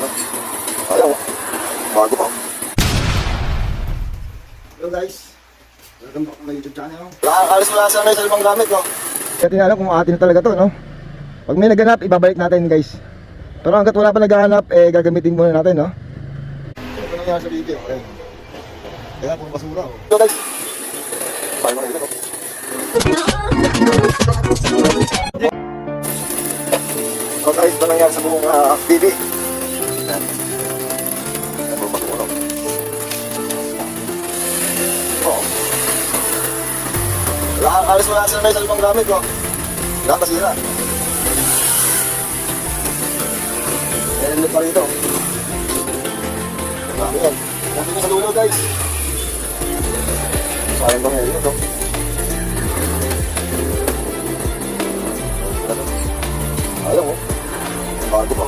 ano. Ayaw. Bago pa. Hello guys. Welcome back to my YouTube channel. Nakakalis mo lang sa may salbang gamit, no? Kaya tinanong kung atin na talaga to, no? Pag may naghanap, ibabalik natin guys. Pero hanggat wala pa naghahanap, gagamitin muna natin, no? Ito nangyari sa video, okay? Kaya puro basura, oh. Ito guys. Paano na ito? So guys, ito nangyari sa buong TV. Yan. Yan, puro basura. Oo. Nakakalis mo lang sa may salbang gamit, no? Lahat masira. Meron pa rito. Marami yan. Punta nyo sa dulo guys. Sayang bang area ito? Ayaw mo. Bago pa.